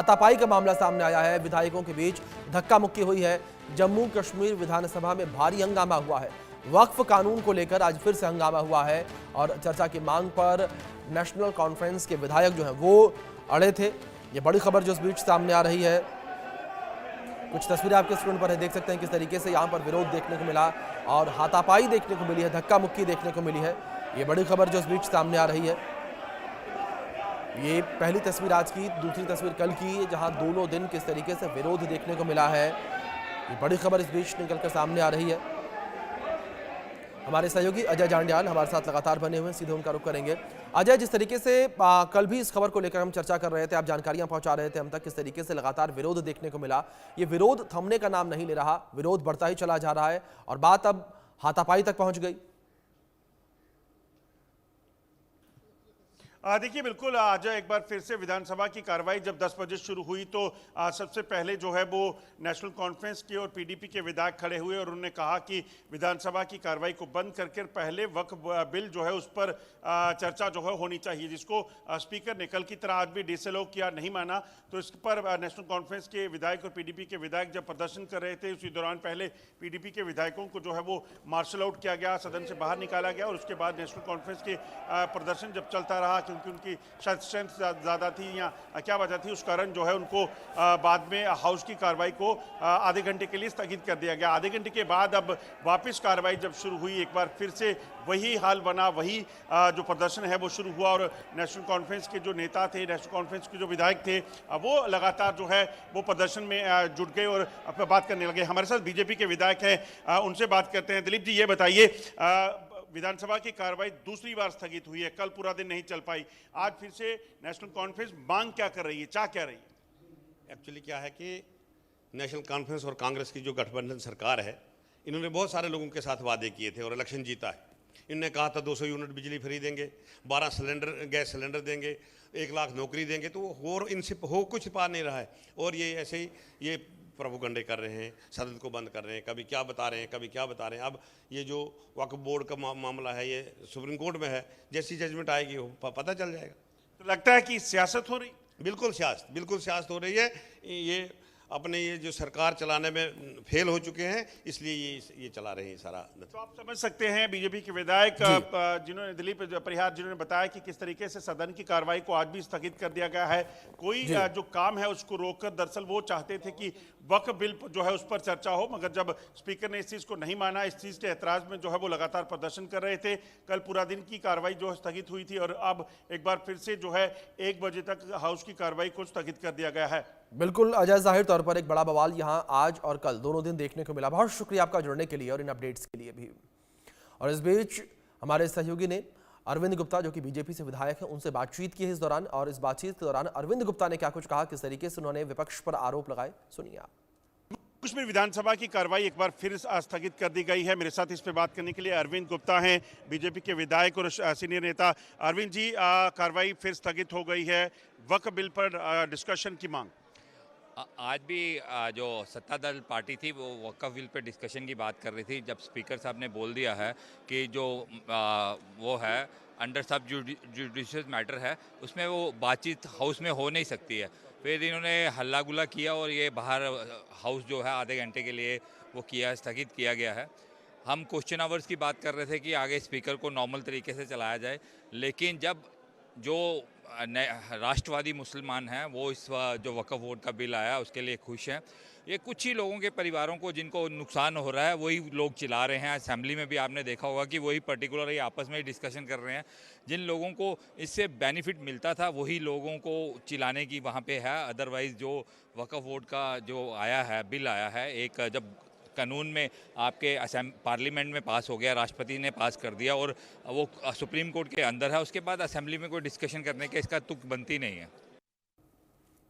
हाथापाई का मामला सामने आया है। विधायकों के बीच धक्का मुक्की हुई है। जम्मू कश्मीर विधानसभा में भारी हंगामा हुआ है। वक्फ कानून को लेकर आज फिर से हंगामा हुआ है और चर्चा की मांग पर नेशनल कॉन्फ्रेंस के विधायक जो हैं वो अड़े थे। ये बड़ी खबर जो इस बीच सामने आ रही है, कुछ तस्वीरें आपके स्क्रीन पर है, देख सकते हैं किस तरीके से यहाँ पर विरोध देखने को मिला और हाथापाई देखने को मिली है, धक्का मुक्की देखने को मिली है। ये बड़ी खबर जो इस बीच सामने आ रही है। ये पहली तस्वीर आज की, दूसरी तस्वीर कल की, जहां दोनों दिन किस तरीके से विरोध देखने को मिला है। ये बड़ी खबर इस बीच निकलकर सामने आ रही है। हमारे सहयोगी अजय जांडियाल हमारे साथ लगातार बने हुए हैं, सीधे उनका रुख करेंगे। अजय, जिस तरीके से कल भी इस खबर को लेकर हम चर्चा कर रहे थे, आप जानकारियां पहुंचा रहे थे हम तक, किस तरीके से लगातार विरोध देखने को मिला। ये विरोध थमने का नाम नहीं ले रहा, विरोध बढ़ता ही चला जा रहा है और बात अब हाथापाई तक पहुंच गई। देखिए, बिल्कुल आज एक बार फिर से विधानसभा की कार्रवाई जब 10 बजे शुरू हुई तो सबसे पहले जो है वो नेशनल कॉन्फ्रेंस के और पीडीपी के विधायक खड़े हुए और उन्होंने कहा कि विधानसभा की कार्रवाई को बंद करके पहले वक्फ बिल जो है उस पर चर्चा जो है होनी चाहिए, जिसको स्पीकर ने कल की तरह आज भी डिसअलाउ किया, नहीं माना। तो इस पर नेशनल कॉन्फ्रेंस के विधायक और पीडीपी के विधायक जब प्रदर्शन कर रहे थे, उसी दौरान पहले पीडीपी के विधायकों को जो है वो मार्शल आउट किया गया, सदन से बाहर निकाला गया और उसके बाद नेशनल कॉन्फ्रेंस के प्रदर्शन जब चलता रहा, क्योंकि उनकी शायद स्ट्रेंथ ज़्यादा थी या क्या वजह थी, उस कारण जो है उनको बाद में हाउस की कार्रवाई को आधे घंटे के लिए स्थगित कर दिया गया। आधे घंटे के बाद अब वापस कार्रवाई जब शुरू हुई, एक बार फिर से वही हाल बना, वही जो प्रदर्शन है वो शुरू हुआ और नेशनल कॉन्फ्रेंस के जो नेता थे, नेशनल कॉन्फ्रेंस के जो विधायक थे, वो लगातार जो है वो प्रदर्शन में जुट गए और अपना बात करने लगे। हमारे साथ बीजेपी के विधायक हैं, उनसे बात करते हैं। दिलीप जी, ये बताइए, विधानसभा की कार्रवाई दूसरी बार स्थगित हुई है, कल पूरा दिन नहीं चल पाई, आज फिर से नेशनल कॉन्फ्रेंस मांग क्या कर रही है, चाह क्या रही है? एक्चुअली क्या है कि नेशनल कॉन्फ्रेंस और कांग्रेस की जो गठबंधन सरकार है, इन्होंने बहुत सारे लोगों के साथ वादे किए थे और इलेक्शन जीता है। इन्होंने कहा था 200 यूनिट बिजली फ्री देंगे, 12 सिलेंडर गैस सिलेंडर देंगे, 1 लाख नौकरी देंगे, तो और इनसे हो कुछ पा नहीं रहा है और ये ऐसे ही ये प्रोपेगेंडे कर रहे हैं, सदन को बंद कर रहे हैं, कभी क्या बता रहे हैं, कभी क्या बता रहे हैं। अब ये जो वक्फ बोर्ड का मामला है, ये सुप्रीम कोर्ट में है, जैसी जजमेंट आएगी पता चल जाएगा। तो लगता है कि सियासत हो रही? बिल्कुल सियासत हो रही है। ये अपने ये जो सरकार चलाने में फेल हो चुके हैं, इसलिए ये चला रहे हैं सारा। तो आप समझ सकते हैं बीजेपी के विधायक जिन्होंने, दिलीप परिहार, जिन्होंने बताया कि किस तरीके से सदन की कार्रवाई को आज भी स्थगित कर दिया गया है। कोई जो काम है उसको रोककर, दरअसल वो चाहते थे कि वक्फ बिल जो है उस पर चर्चा हो, मगर जब स्पीकर ने इस चीज़ को नहीं माना, इस चीज़ के ऐतराज में जो है वो लगातार प्रदर्शन कर रहे थे। कल पूरा दिन की कार्रवाई जो है स्थगित हुई थी और अब एक बार फिर से जो है 1 बजे तक हाउस की कार्रवाई को स्थगित कर दिया गया है। बिल्कुल अजय, जाहिर तौर पर एक बड़ा बवाल यहां आज और कल दोनों दिन देखने को मिला। बहुत शुक्रिया आपका जुड़ने के लिए और इन अपडेट्स के लिए भी। और इस बीच हमारे सहयोगी ने अरविंद गुप्ता, जो कि बीजेपी से विधायक हैं, उनसे बातचीत की है इस दौरान और इस बातचीत के दौरान अरविंद गुप्ता ने क्या कुछ कहा, किस तरीके से उन्होंने विपक्ष पर आरोप लगाए, सुनिए आप। कश्मीर विधानसभा की कार्रवाई एक बार फिर स्थगित कर दी गई है। मेरे साथ इस पे बात करने के लिए अरविंद गुप्ता हैं, बीजेपी के विधायक और सीनियर नेता। अरविंद जी, कार्रवाई फिर स्थगित हो गई है, वक्फ बिल पर डिस्कशन की मांग। आज भी जो सत्ता दल पार्टी थी वो वक्फ बिल पे डिस्कशन की बात कर रही थी। जब स्पीकर साहब ने बोल दिया है कि जो वो है अंडर सब जुडिशियल मैटर है, उसमें वो बातचीत हाउस में हो नहीं सकती है, फिर इन्होंने हल्ला गुल्ला किया और ये बाहर हाउस जो है आधे घंटे के लिए वो किया, स्थगित किया गया है। हम क्वेश्चन आवर्स की बात कर रहे थे कि आगे स्पीकर को नॉर्मल तरीके से चलाया जाए, लेकिन जब जो राष्ट्रवादी मुसलमान हैं वो इस जो वक्फ बोर्ड का बिल आया उसके लिए खुश हैं। ये कुछ ही लोगों के परिवारों को जिनको नुकसान हो रहा है वही लोग चिल्ला रहे हैं। असेंबली में भी आपने देखा होगा कि वही पर्टिकुलर आपस में डिस्कशन कर रहे हैं। जिन लोगों को इससे बेनिफिट मिलता था वही लोगों को चिल्लाने की वहाँ पे है। अदरवाइज़ जो वक्फ बोर्ड का जो आया है, बिल आया है, एक जब कानून में आपके पार्लियामेंट में पास हो गया, राष्ट्रपति ने पास कर दिया और वो सुप्रीम कोर्ट के अंदर है, उसके बाद असेंबली में कोई डिस्कशन करने के इसका तुक बनती नहीं है।